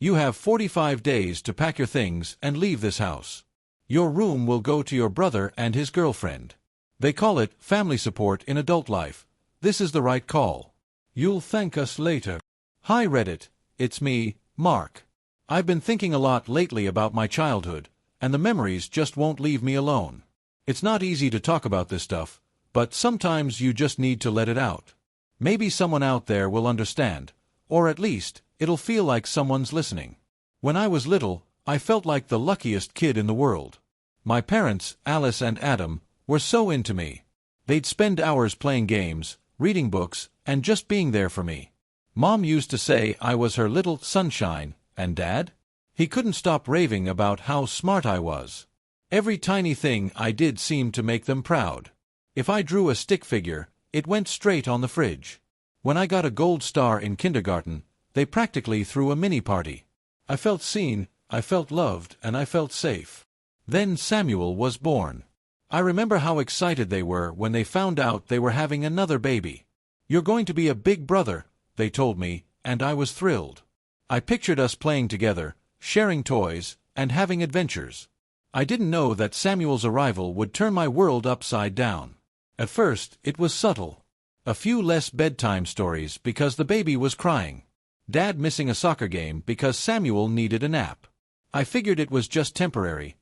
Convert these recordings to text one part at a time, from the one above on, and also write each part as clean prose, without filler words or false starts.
You have 45 days to pack your things and leave this house. Your room will go to your brother and his girlfriend. They call it family support in adult life. This is the right call. You'll thank us later. Hi Reddit, it's me, Mark. I've been thinking a lot lately about my childhood, and the memories just won't leave me alone. It's not easy to talk about this stuff, but sometimes you just need to let it out. Maybe someone out there will understand, or at least, it'll feel like someone's listening. When I was little, I felt like the luckiest kid in the world. My parents, Alice and Adam, were so into me. They'd spend hours playing games, reading books, and just being there for me. Mom used to say I was her little sunshine, and Dad? He couldn't stop raving about how smart I was. Every tiny thing I did seemed to make them proud. If I drew a stick figure, it went straight on the fridge. When I got a gold star in kindergarten, they practically threw a mini-party. I felt seen, I felt loved, and I felt safe. Then Samuel was born. I remember how excited they were when they found out they were having another baby. You're going to be a big brother, they told me, and I was thrilled. I pictured us playing together, sharing toys, and having adventures. I didn't know that Samuel's arrival would turn my world upside down. At first, it was subtle. A few less bedtime stories because the baby was crying. Dad missing a soccer game because Samuel needed a nap. I figured it was just temporary.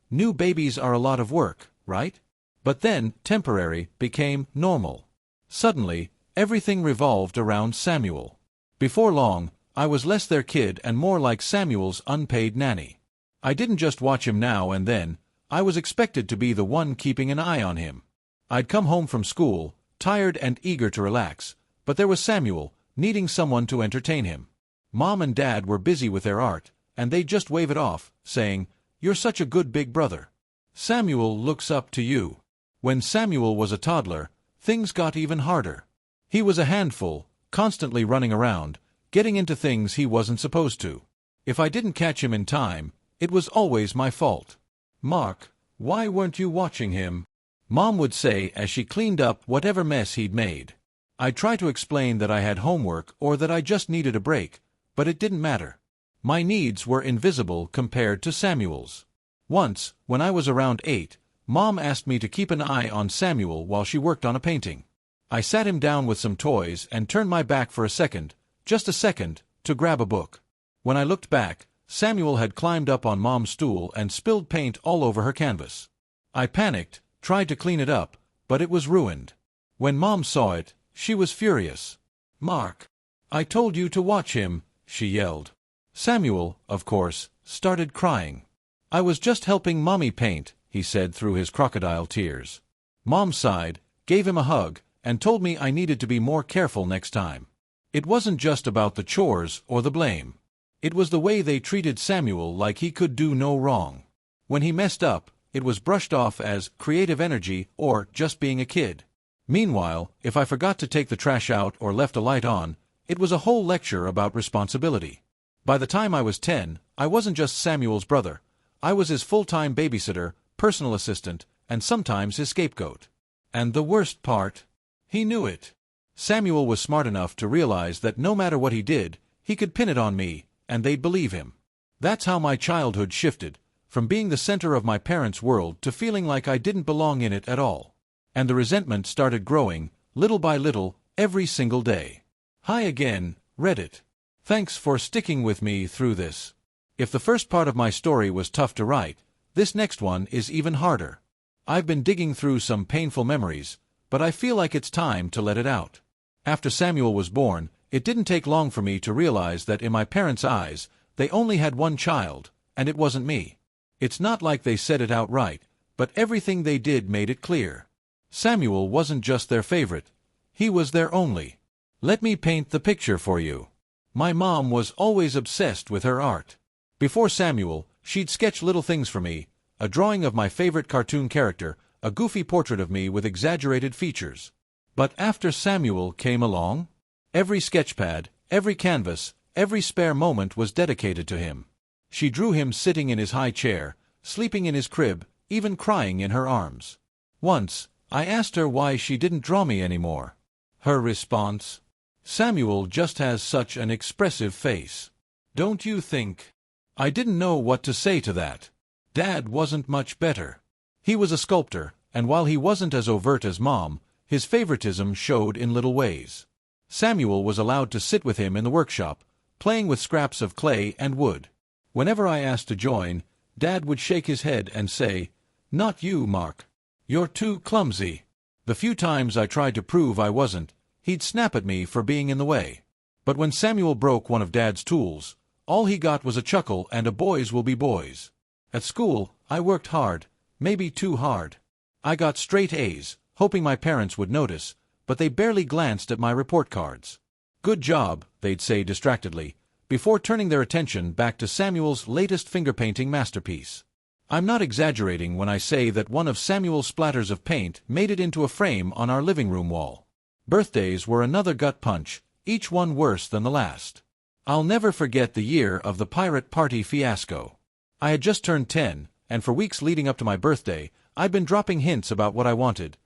New babies are a lot of work, right? But then, temporary became normal. Suddenly, everything revolved around Samuel. Before long, I was less their kid and more like Samuel's unpaid nanny. I didn't just watch him now and then, I was expected to be the one keeping an eye on him. I'd come home from school, tired and eager to relax, but there was Samuel, needing someone to entertain him. Mom and Dad were busy with their art, and they'd just wave it off, saying, "You're such a good big brother. Samuel looks up to you." When Samuel was a toddler, things got even harder. He was a handful, constantly running around, getting into things he wasn't supposed to. If I didn't catch him in time, it was always my fault. "Mark, why weren't you watching him?" Mom would say as she cleaned up whatever mess he'd made. I'd try to explain that I had homework or that I just needed a break, but it didn't matter. My needs were invisible compared to Samuel's. Once, when I was around 8, Mom asked me to keep an eye on Samuel while she worked on a painting. I sat him down with some toys and turned my back for a second, just a second, to grab a book. When I looked back, Samuel had climbed up on Mom's stool and spilled paint all over her canvas. I panicked, tried to clean it up, but it was ruined. When Mom saw it, she was furious. "Mark, I told you to watch him," she yelled. Samuel, of course, started crying. "I was just helping Mommy paint," he said through his crocodile tears. Mom sighed, gave him a hug, and told me I needed to be more careful next time. It wasn't just about the chores or the blame. It was the way they treated Samuel like he could do no wrong. When he messed up, it was brushed off as creative energy or just being a kid. Meanwhile, if I forgot to take the trash out or left a light on, it was a whole lecture about responsibility. By the time I was 10, I wasn't just Samuel's brother. I was his full-time babysitter, personal assistant, and sometimes his scapegoat. And the worst part? He knew it. Samuel was smart enough to realize that no matter what he did, he could pin it on me, and they'd believe him. That's how my childhood shifted, from being the center of my parents' world to feeling like I didn't belong in it at all. And the resentment started growing, little by little, every single day. Hi again, Reddit. Thanks for sticking with me through this. If the first part of my story was tough to write, this next one is even harder. I've been digging through some painful memories, but I feel like it's time to let it out. After Samuel was born, it didn't take long for me to realize that in my parents' eyes, they only had one child, and it wasn't me. It's not like they said it outright, but everything they did made it clear. Samuel wasn't just their favorite. He was their only. Let me paint the picture for you. My mom was always obsessed with her art. Before Samuel, she'd sketch little things for me, a drawing of my favorite cartoon character, a goofy portrait of me with exaggerated features. But after Samuel came along, every sketchpad, every canvas, every spare moment was dedicated to him. She drew him sitting in his high chair, sleeping in his crib, even crying in her arms. Once, I asked her why she didn't draw me anymore. Her response? "Samuel just has such an expressive face." Don't you think? I didn't know what to say to that. Dad wasn't much better. He was a sculptor, and while he wasn't as overt as Mom, his favoritism showed in little ways. Samuel was allowed to sit with him in the workshop, playing with scraps of clay and wood. Whenever I asked to join, Dad would shake his head and say, "Not you, Mark. You're too clumsy." The few times I tried to prove I wasn't, he'd snap at me for being in the way. But when Samuel broke one of Dad's tools, all he got was a chuckle and a boys will be boys. At school, I worked hard, maybe too hard. I got straight A's, hoping my parents would notice, but they barely glanced at my report cards. "Good job," they'd say distractedly, before turning their attention back to Samuel's latest finger-painting masterpiece. I'm not exaggerating when I say that one of Samuel's splatters of paint made it into a frame on our living room wall. Birthdays were another gut punch, each one worse than the last. I'll never forget the year of the pirate party fiasco. I had just turned 10, and for weeks leading up to my birthday, I'd been dropping hints about what I wanted.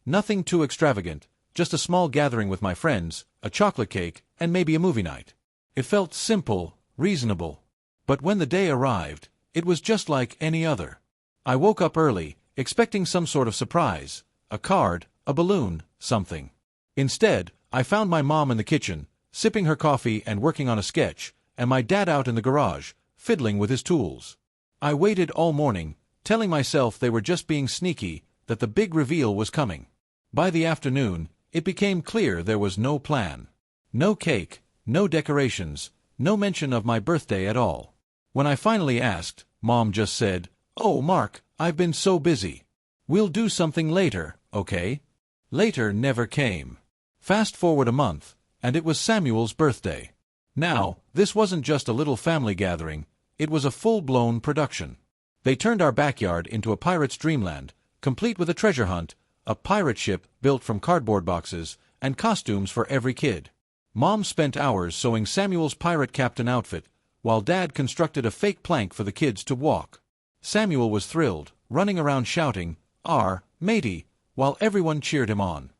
Nothing too extravagant, just a small gathering with my friends, a chocolate cake, and maybe a movie night. It felt simple, reasonable. But when the day arrived, it was just like any other. I woke up early, expecting some sort of surprise, a card, a balloon, something. Instead, I found my mom in the kitchen, sipping her coffee and working on a sketch, and my dad out in the garage, fiddling with his tools. I waited all morning, telling myself they were just being sneaky, that the big reveal was coming. By the afternoon, it became clear there was no plan. No cake, no decorations, no mention of my birthday at all. When I finally asked, Mom just said, "Oh, Mark, I've been so busy. We'll do something later, okay?" Later never came. Fast forward a month, and it was Samuel's birthday. Now, this wasn't just a little family gathering, it was a full-blown production. They turned our backyard into a pirate's dreamland, complete with a treasure hunt, a pirate ship built from cardboard boxes, and costumes for every kid. Mom spent hours sewing Samuel's pirate captain outfit, while Dad constructed a fake plank for the kids to walk. Samuel was thrilled, running around shouting, "Arr, matey," while everyone cheered him on.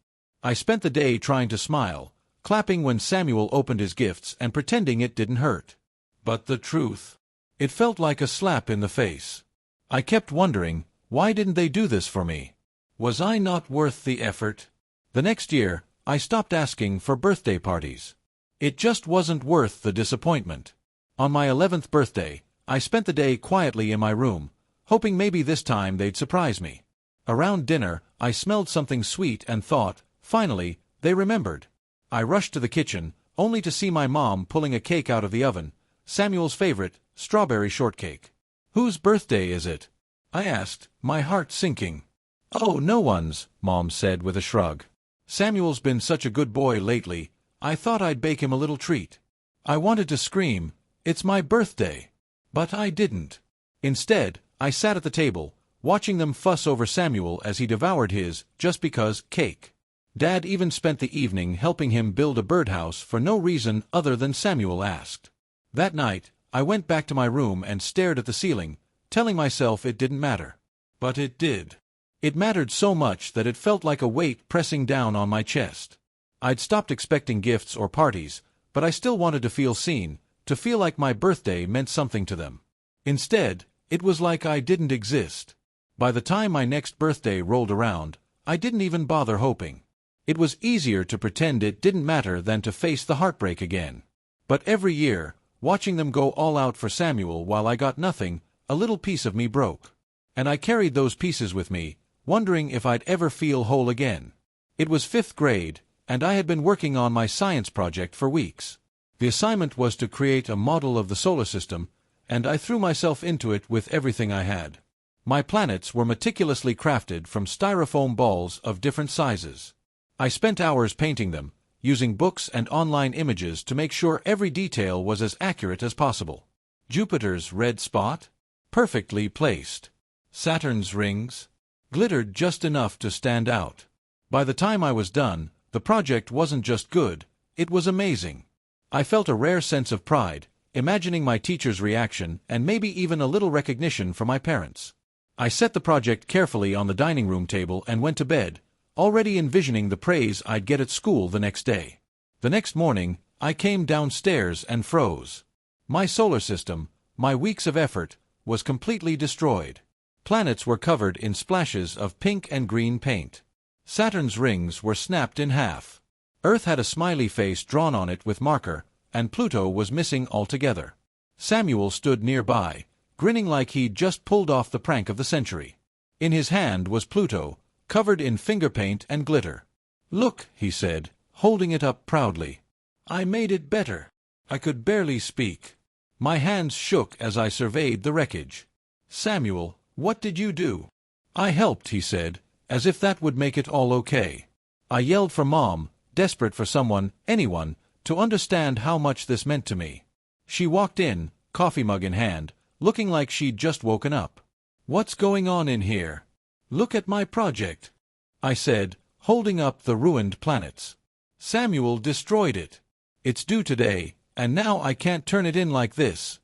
I spent the day trying to smile, clapping when Samuel opened his gifts and pretending it didn't hurt. But the truth, it felt like a slap in the face. I kept wondering, why didn't they do this for me? Was I not worth the effort? The next year, I stopped asking for birthday parties. It just wasn't worth the disappointment. On my 11th birthday, I spent the day quietly in my room, hoping maybe this time they'd surprise me. Around dinner, I smelled something sweet and thought, finally, they remembered. I rushed to the kitchen, only to see my mom pulling a cake out of the oven, Samuel's favorite, strawberry shortcake. "Whose birthday is it?" I asked, my heart sinking. "Oh, no one's," Mom said with a shrug. "Samuel's been such a good boy lately, I thought I'd bake him a little treat." I wanted to scream, "It's my birthday!" But I didn't. Instead, I sat at the table, watching them fuss over Samuel as he devoured his, just because, cake. Dad even spent the evening helping him build a birdhouse for no reason other than Samuel asked. That night, I went back to my room and stared at the ceiling, telling myself it didn't matter. But it did. It mattered so much that it felt like a weight pressing down on my chest. I'd stopped expecting gifts or parties, but I still wanted to feel seen, to feel like my birthday meant something to them. Instead, it was like I didn't exist. By the time my next birthday rolled around, I didn't even bother hoping. It was easier to pretend it didn't matter than to face the heartbreak again. But every year, watching them go all out for Samuel while I got nothing, a little piece of me broke. And I carried those pieces with me, wondering if I'd ever feel whole again. It was 5th grade, and I had been working on my science project for weeks. The assignment was to create a model of the solar system, and I threw myself into it with everything I had. My planets were meticulously crafted from styrofoam balls of different sizes. I spent hours painting them, using books and online images to make sure every detail was as accurate as possible. Jupiter's red spot? Perfectly placed. Saturn's rings? Glittered just enough to stand out. By the time I was done, the project wasn't just good, it was amazing. I felt a rare sense of pride, imagining my teacher's reaction and maybe even a little recognition from my parents. I set the project carefully on the dining room table and went to bed, already envisioning the praise I'd get at school the next day. The next morning, I came downstairs and froze. My solar system, my weeks of effort, was completely destroyed. Planets were covered in splashes of pink and green paint. Saturn's rings were snapped in half. Earth had a smiley face drawn on it with marker, and Pluto was missing altogether. Samuel stood nearby, grinning like he'd just pulled off the prank of the century. In his hand was Pluto, covered in finger paint and glitter. "Look," he said, holding it up proudly. "I made it better." I could barely speak. My hands shook as I surveyed the wreckage. "Samuel, what did you do?" "I helped," he said, as if that would make it all okay. I yelled for Mom, desperate for someone, anyone, to understand how much this meant to me. She walked in, coffee mug in hand, looking like she'd just woken up. "What's going on in here?" "Look at my project," I said, holding up the ruined planets. "Samuel destroyed it. It's due today, and now I can't turn it in like this."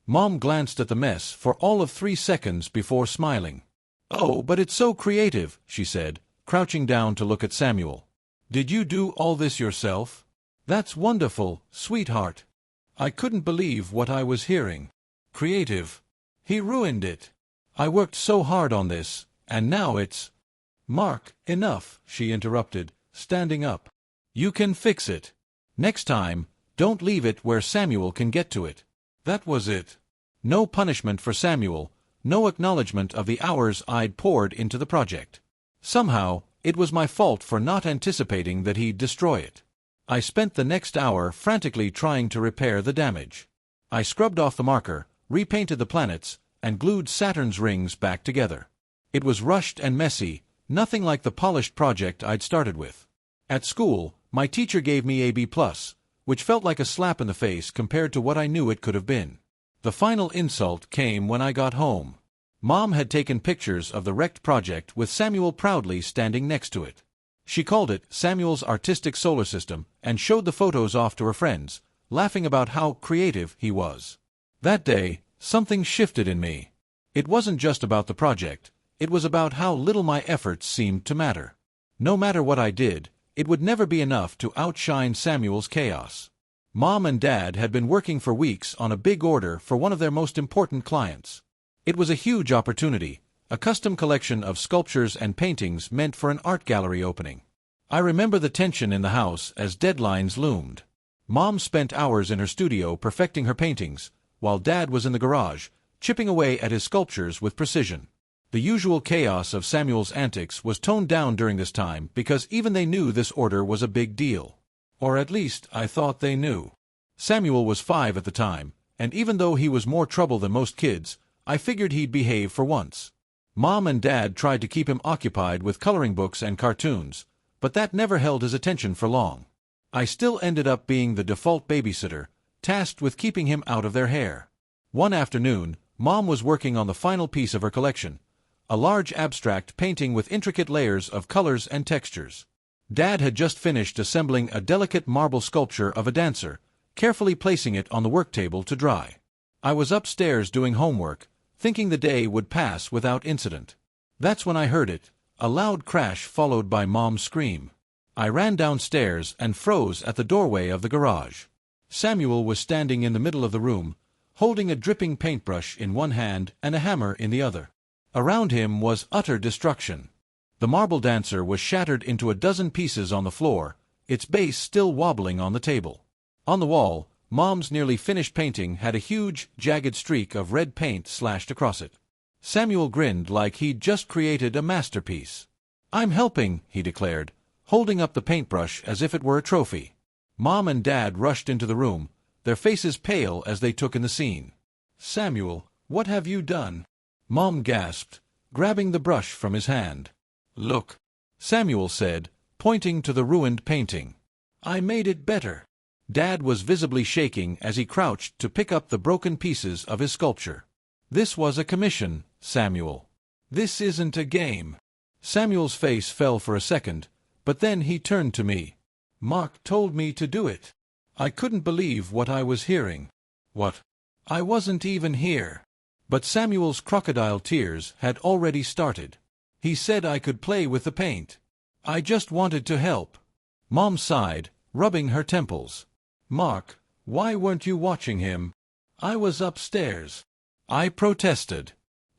Mom glanced at the mess for all of 3 seconds before smiling. "Oh, but it's so creative," she said, crouching down to look at Samuel. "Did you do all this yourself?" "That's wonderful, sweetheart." I couldn't believe what I was hearing. Creative. He ruined it. I worked so hard on this, and now it's— "Mark, enough," she interrupted, standing up. "You can fix it. Next time, don't leave it where Samuel can get to it." That was it. No punishment for Samuel, no acknowledgement of the hours I'd poured into the project. Somehow, it was my fault for not anticipating that he'd destroy it. I spent the next hour frantically trying to repair the damage. I scrubbed off the marker, repainted the planets, and glued Saturn's rings back together. It was rushed and messy, nothing like the polished project I'd started with. At school, my teacher gave me a B+, which felt like a slap in the face compared to what I knew it could have been. The final insult came when I got home. Mom had taken pictures of the wrecked project with Samuel proudly standing next to it. She called it Samuel's artistic solar system and showed the photos off to her friends, laughing about how creative he was. That day, something shifted in me. It wasn't just about the project, it was about how little my efforts seemed to matter. No matter what I did, it would never be enough to outshine Samuel's chaos. Mom and Dad had been working for weeks on a big order for one of their most important clients. It was a huge opportunity, a custom collection of sculptures and paintings meant for an art gallery opening. I remember the tension in the house as deadlines loomed. Mom spent hours in her studio perfecting her paintings, while Dad was in the garage, chipping away at his sculptures with precision. The usual chaos of Samuel's antics was toned down during this time because even they knew this order was a big deal. Or at least, I thought they knew. Samuel was 5 at the time, and even though he was more trouble than most kids, I figured he'd behave for once. Mom and Dad tried to keep him occupied with coloring books and cartoons, but that never held his attention for long. I still ended up being the default babysitter, tasked with keeping him out of their hair. One afternoon, Mom was working on the final piece of her collection, a large abstract painting with intricate layers of colors and textures. Dad had just finished assembling a delicate marble sculpture of a dancer, carefully placing it on the work table to dry. I was upstairs doing homework, thinking the day would pass without incident. That's when I heard it, a loud crash followed by Mom's scream. I ran downstairs and froze at the doorway of the garage. Samuel was standing in the middle of the room, holding a dripping paintbrush in one hand and a hammer in the other. Around him was utter destruction. The marble dancer was shattered into a dozen pieces on the floor, its base still wobbling on the table. On the wall, Mom's nearly finished painting had a huge, jagged streak of red paint slashed across it. Samuel grinned like he'd just created a masterpiece. "I'm helping," he declared, holding up the paintbrush as if it were a trophy. Mom and Dad rushed into the room, their faces pale as they took in the scene. "Samuel, what have you done?" Mom gasped, grabbing the brush from his hand. "Look," Samuel said, pointing to the ruined painting. "I made it better." Dad was visibly shaking as he crouched to pick up the broken pieces of his sculpture. "This was a commission, Samuel. This isn't a game." Samuel's face fell for a second, but then he turned to me. "Mark told me to do it." I couldn't believe what I was hearing. "What?" "I wasn't even here." But Samuel's crocodile tears had already started. "He said I could play with the paint. I just wanted to help." Mom sighed, rubbing her temples. "Mark, why weren't you watching him?" I was upstairs. I protested.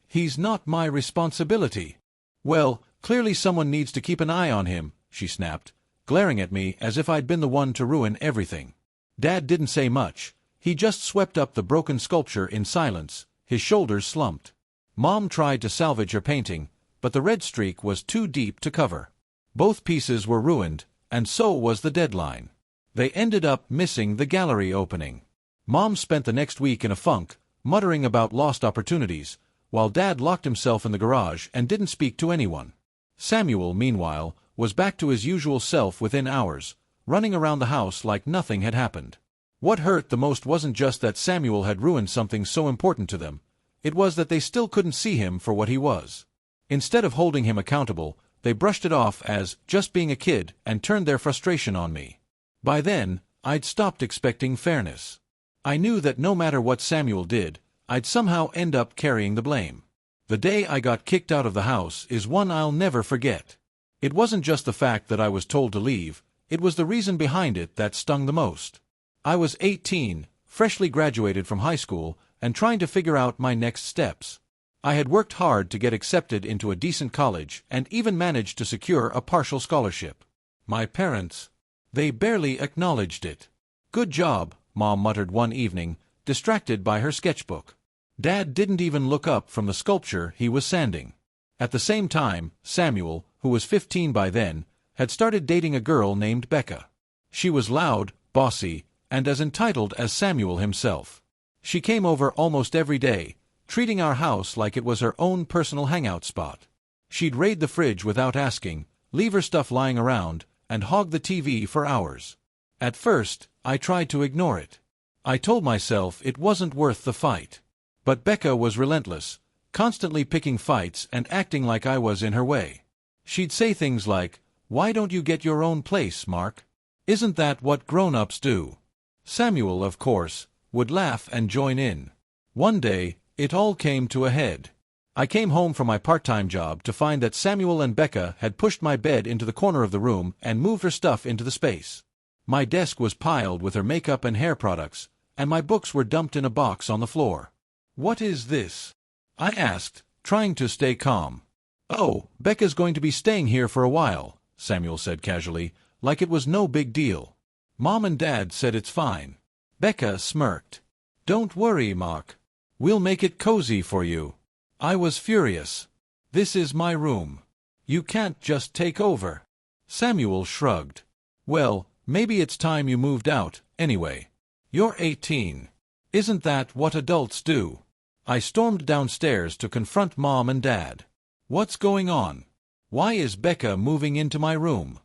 He's not my responsibility. Well, clearly someone needs to keep an eye on him, she snapped, glaring at me as if I'd been the one to ruin everything. Dad didn't say much. He just swept up the broken sculpture in silence, his shoulders slumped. Mom tried to salvage her painting, but the red streak was too deep to cover. Both pieces were ruined, and so was the deadline. They ended up missing the gallery opening. Mom spent the next week in a funk, muttering about lost opportunities, while Dad locked himself in the garage and didn't speak to anyone. Samuel, meanwhile, was back to his usual self within hours, running around the house like nothing had happened. What hurt the most wasn't just that Samuel had ruined something so important to them, it was that they still couldn't see him for what he was. Instead of holding him accountable, they brushed it off as just being a kid and turned their frustration on me. By then, I'd stopped expecting fairness. I knew that no matter what Samuel did, I'd somehow end up carrying the blame. The day I got kicked out of the house is one I'll never forget. It wasn't just the fact that I was told to leave, it was the reason behind it that stung the most. I was 18, freshly graduated from high school, and trying to figure out my next steps. I had worked hard to get accepted into a decent college and even managed to secure a partial scholarship. My parents, they barely acknowledged it. "Good job," Mom muttered one evening, distracted by her sketchbook. Dad didn't even look up from the sculpture he was sanding. At the same time, Samuel, who was 15 by then, had started dating a girl named Becca. She was loud, bossy, and as entitled as Samuel himself. She came over almost every day, treating our house like it was her own personal hangout spot. She'd raid the fridge without asking, leave her stuff lying around, and hog the TV for hours. At first, I tried to ignore it. I told myself it wasn't worth the fight. But Becca was relentless, constantly picking fights and acting like I was in her way. She'd say things like, "Why don't you get your own place, Mark? Isn't that what grown-ups do?" Samuel, of course, would laugh and join in. One day, it all came to a head. I came home from my part-time job to find that Samuel and Becca had pushed my bed into the corner of the room and moved her stuff into the space. My desk was piled with her makeup and hair products, and my books were dumped in a box on the floor. "What is this?" I asked, trying to stay calm. "Oh, Becca's going to be staying here for a while," Samuel said casually, like it was no big deal. "Mom and Dad said it's fine." Becca smirked. "Don't worry, Mark. We'll make it cozy for you." I was furious. "This is my room. You can't just take over." Samuel shrugged. "Well, maybe it's time you moved out, anyway. You're 18. Isn't that what adults do?" I stormed downstairs to confront Mom and Dad. "What's going on? Why is Becca moving into my room?"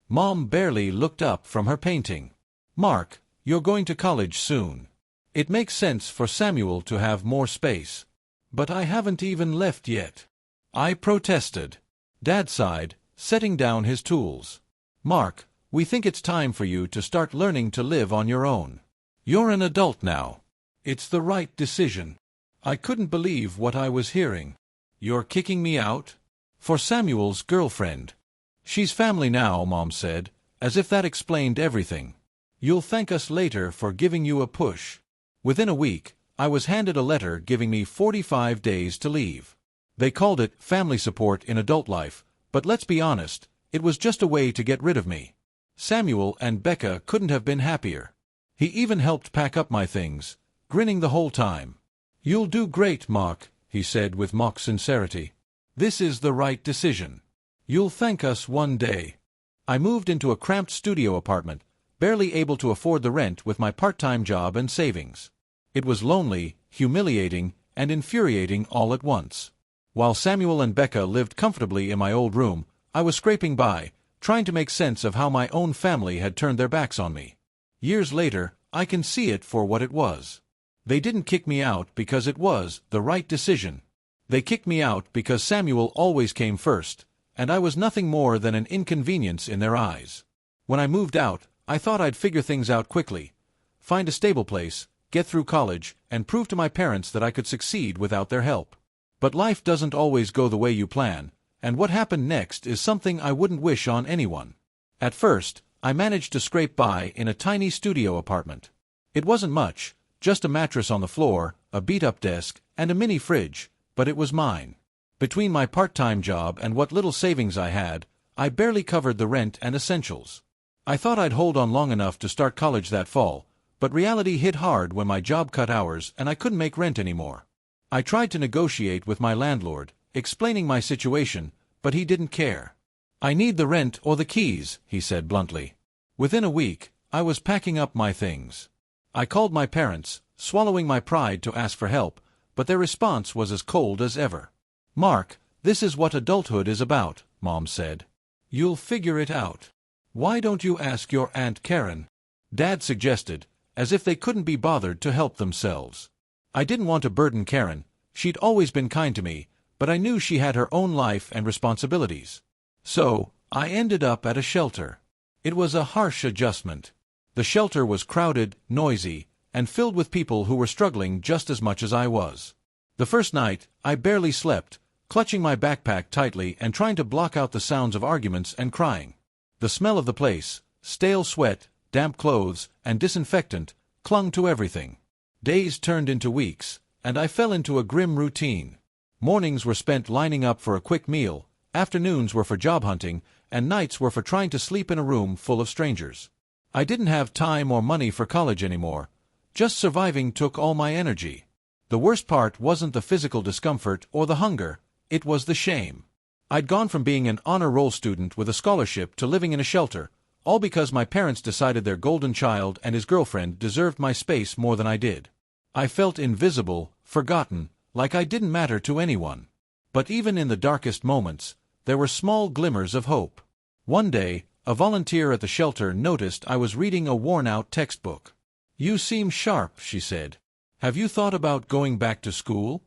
Mom barely looked up from her painting. "Mark, you're going to college soon. It makes sense for Samuel to have more space." "But I haven't even left yet." I protested. Dad sighed, setting down his tools. "Mark, we think it's time for you to start learning to live on your own. You're an adult now. It's the right decision." I couldn't believe what I was hearing. "You're kicking me out?" "For Samuel's girlfriend. She's family now," Mom said, as if that explained everything. "You'll thank us later for giving you a push." Within a week, I was handed a letter giving me 45 days to leave. They called it family support in adult life, but let's be honest, it was just a way to get rid of me. Samuel and Becca couldn't have been happier. He even helped pack up my things, grinning the whole time. "You'll do great, Mark," he said with mock sincerity. "This is the right decision. You'll thank us one day." I moved into a cramped studio apartment, barely able to afford the rent with my part-time job and savings. It was lonely, humiliating, and infuriating all at once. While Samuel and Becca lived comfortably in my old room, I was scraping by, trying to make sense of how my own family had turned their backs on me. Years later, I can see it for what it was. They didn't kick me out because it was the right decision. They kicked me out because Samuel always came first, and I was nothing more than an inconvenience in their eyes. When I moved out, I thought I'd figure things out quickly, find a stable place, get through college, and prove to my parents that I could succeed without their help. But life doesn't always go the way you plan, and what happened next is something I wouldn't wish on anyone. At first, I managed to scrape by in a tiny studio apartment. It wasn't much, Just a mattress on the floor, a beat-up desk, and a mini fridge, but it was mine. Between my part-time job and what little savings I had, I barely covered the rent and essentials. I thought I'd hold on long enough to start college that fall, but reality hit hard when my job cut hours and I couldn't make rent anymore. I tried to negotiate with my landlord, explaining my situation, but he didn't care. "I need the rent or the keys," he said bluntly. Within a week, I was packing up my things. I called my parents, swallowing my pride to ask for help, but their response was as cold as ever. "Mark, this is what adulthood is about," Mom said. "You'll figure it out. Why don't you ask your Aunt Karen?" Dad suggested, as if they couldn't be bothered to help themselves. I didn't want to burden Karen. She'd always been kind to me, but I knew she had her own life and responsibilities. So, I ended up at a shelter. It was a harsh adjustment. The shelter was crowded, noisy, and filled with people who were struggling just as much as I was. The first night, I barely slept, clutching my backpack tightly and trying to block out the sounds of arguments and crying. The smell of the place, stale sweat, damp clothes, and disinfectant, clung to everything. Days turned into weeks, and I fell into a grim routine. Mornings were spent lining up for a quick meal, afternoons were for job hunting, and nights were for trying to sleep in a room full of strangers. I didn't have time or money for college anymore. Just surviving took all my energy. The worst part wasn't the physical discomfort or the hunger, it was the shame. I'd gone from being an honor roll student with a scholarship to living in a shelter, all because my parents decided their golden child and his girlfriend deserved my space more than I did. I felt invisible, forgotten, like I didn't matter to anyone. But even in the darkest moments, there were small glimmers of hope. One day, a volunteer at the shelter noticed I was reading a worn-out textbook. "You seem sharp," she said. "Have you thought about going back to school?"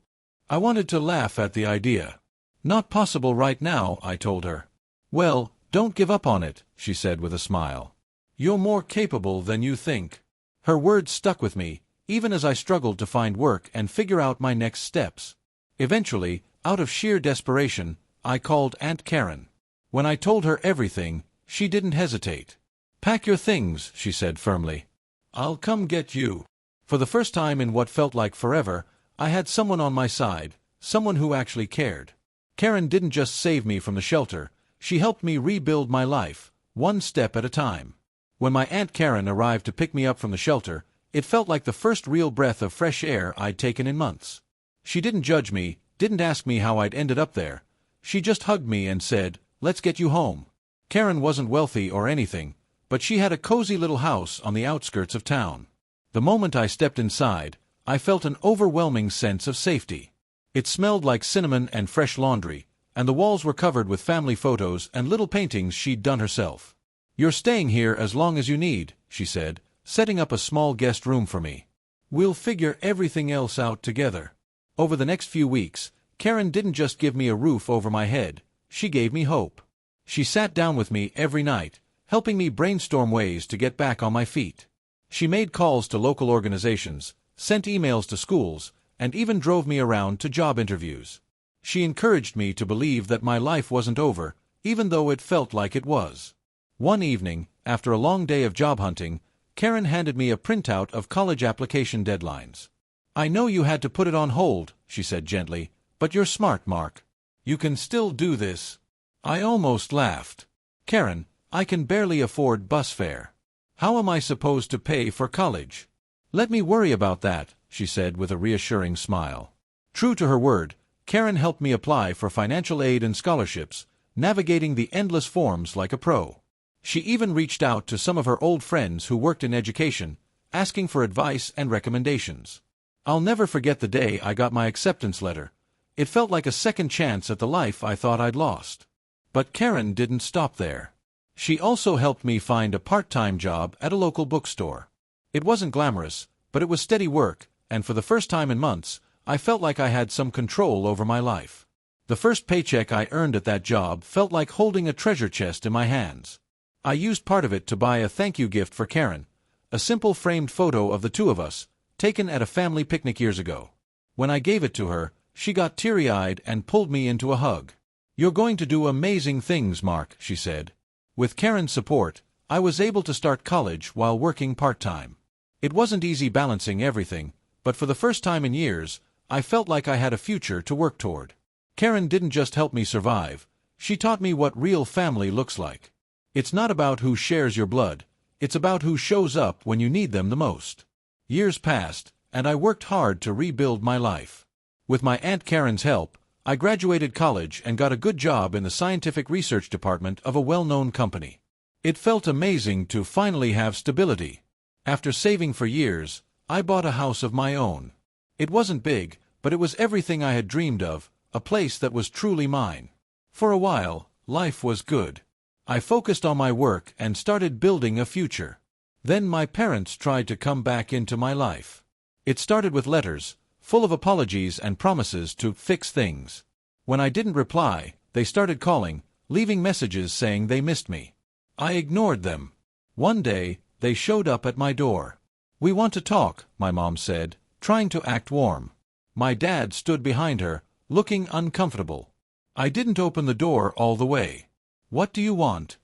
I wanted to laugh at the idea. "Not possible right now," I told her. "Well, don't give up on it," she said with a smile. "You're more capable than you think." Her words stuck with me, even as I struggled to find work and figure out my next steps. Eventually, out of sheer desperation, I called Aunt Karen. When I told her everything, she didn't hesitate. "Pack your things," she said firmly. "I'll come get you." For the first time in what felt like forever, I had someone on my side, someone who actually cared. Karen didn't just save me from the shelter, she helped me rebuild my life, one step at a time. When my Aunt Karen arrived to pick me up from the shelter, it felt like the first real breath of fresh air I'd taken in months. She didn't judge me, didn't ask me how I'd ended up there. She just hugged me and said, "Let's get you home." Karen wasn't wealthy or anything, but she had a cozy little house on the outskirts of town. The moment I stepped inside, I felt an overwhelming sense of safety. It smelled like cinnamon and fresh laundry, and the walls were covered with family photos and little paintings she'd done herself. "You're staying here as long as you need," she said, setting up a small guest room for me. "We'll figure everything else out together." Over the next few weeks, Karen didn't just give me a roof over my head, she gave me hope. She sat down with me every night, helping me brainstorm ways to get back on my feet. She made calls to local organizations, sent emails to schools, and even drove me around to job interviews. She encouraged me to believe that my life wasn't over, even though it felt like it was. One evening, after a long day of job hunting, Karen handed me a printout of college application deadlines. "I know you had to put it on hold," she said gently, "but you're smart, Mark. You can still do this." I almost laughed. "Karen, I can barely afford bus fare. How am I supposed to pay for college?" "Let me worry about that," she said with a reassuring smile. True to her word, Karen helped me apply for financial aid and scholarships, navigating the endless forms like a pro. She even reached out to some of her old friends who worked in education, asking for advice and recommendations. I'll never forget the day I got my acceptance letter. It felt like a second chance at the life I thought I'd lost. But Karen didn't stop there. She also helped me find a part-time job at a local bookstore. It wasn't glamorous, but it was steady work, and for the first time in months, I felt like I had some control over my life. The first paycheck I earned at that job felt like holding a treasure chest in my hands. I used part of it to buy a thank you gift for Karen, a simple framed photo of the two of us, taken at a family picnic years ago. When I gave it to her, she got teary-eyed and pulled me into a hug. "You're going to do amazing things, Mark," she said. With Karen's support, I was able to start college while working part-time. It wasn't easy balancing everything, but for the first time in years, I felt like I had a future to work toward. Karen didn't just help me survive, she taught me what real family looks like. It's not about who shares your blood, it's about who shows up when you need them the most. Years passed, and I worked hard to rebuild my life. With my Aunt Karen's help, I graduated college and got a good job in the scientific research department of a well-known company. It felt amazing to finally have stability. After saving for years, I bought a house of my own. It wasn't big, but it was everything I had dreamed of, a place that was truly mine. For a while, life was good. I focused on my work and started building a future. Then my parents tried to come back into my life. It started with letters, full of apologies and promises to fix things. When I didn't reply, they started calling, leaving messages saying they missed me. I ignored them. One day, they showed up at my door. "We want to talk," my mom said, trying to act warm. My dad stood behind her, looking uncomfortable. I didn't open the door all the way. "What do you want?"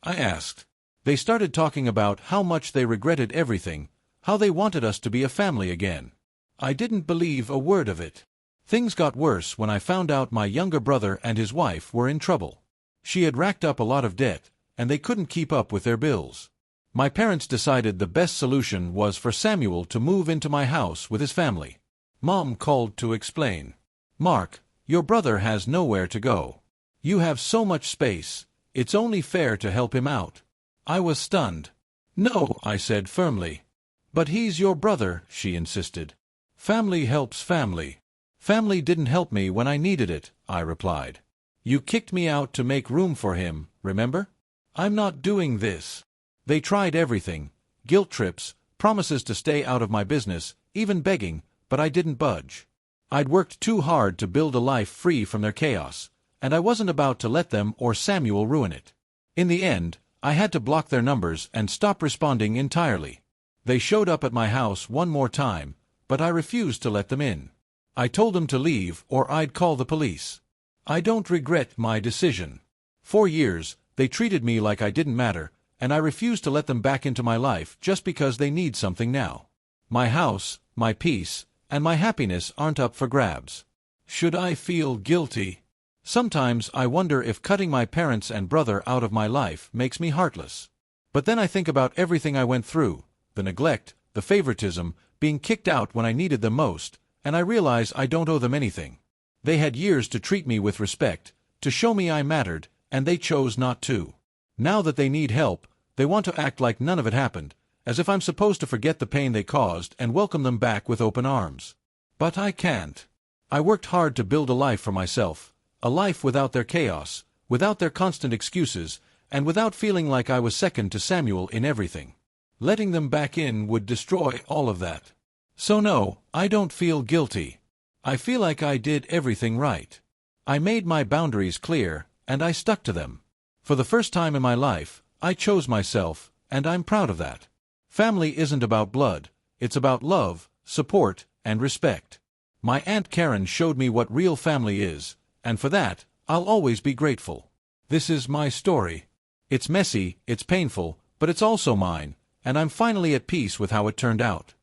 I asked. They started talking about how much they regretted everything, how they wanted us to be a family again. I didn't believe a word of it. Things got worse when I found out my younger brother and his wife were in trouble. She had racked up a lot of debt, and they couldn't keep up with their bills. My parents decided the best solution was for Samuel to move into my house with his family. Mom called to explain. "Mark, your brother has nowhere to go. You have so much space, it's only fair to help him out." I was stunned. "No," I said firmly. "But he's your brother," she insisted. "Family helps family." "Family didn't help me when I needed it," I replied. "You kicked me out to make room for him, remember? I'm not doing this." They tried everything, guilt trips, promises to stay out of my business, even begging, but I didn't budge. I'd worked too hard to build a life free from their chaos, and I wasn't about to let them or Samuel ruin it. In the end, I had to block their numbers and stop responding entirely. They showed up at my house one more time, but I refused to let them in. I told them to leave or I'd call the police. I don't regret my decision. For years, they treated me like I didn't matter, and I refused to let them back into my life just because they need something now. My house, my peace, and my happiness aren't up for grabs. Should I feel guilty? Sometimes I wonder if cutting my parents and brother out of my life makes me heartless. But then I think about everything I went through, the neglect, the favoritism, being kicked out when I needed them most, and I realize I don't owe them anything. They had years to treat me with respect, to show me I mattered, and they chose not to. Now that they need help, they want to act like none of it happened, as if I'm supposed to forget the pain they caused and welcome them back with open arms. But I can't. I worked hard to build a life for myself, a life without their chaos, without their constant excuses, and without feeling like I was second to Samuel in everything. Letting them back in would destroy all of that. So no, I don't feel guilty. I feel like I did everything right. I made my boundaries clear, and I stuck to them. For the first time in my life, I chose myself, and I'm proud of that. Family isn't about blood, it's about love, support, and respect. My Aunt Karen showed me what real family is, and for that, I'll always be grateful. This is my story. It's messy, it's painful, but it's also mine, and I'm finally at peace with how it turned out.